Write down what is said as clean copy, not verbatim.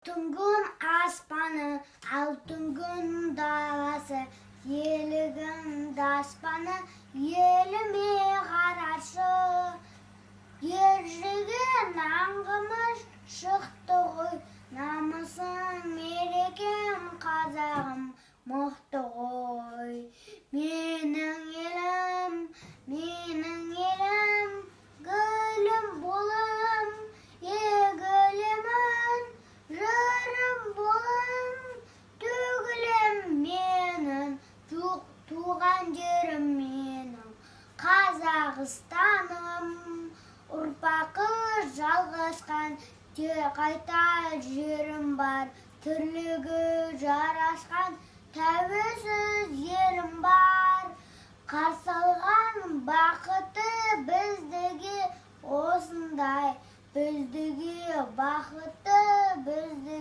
Түнгі аспаны, алтын күн даласы, елігін аспаны, еліме қарашы. Ержеген аңғымыз шықты ғой, намысым мерекем қазағым мықты ғой. Менің елім, гүлім болам, егілемін, жырым болам, төгілем менің, туған жерім менің, Қазақстаным. Ұрпақы жалғасқан, қайта жерім бар, тірлігі жарасқан, тәуелсіз елім бар. Қарсы алған бақыты біздіге осындай, біздіге бақыты біздіге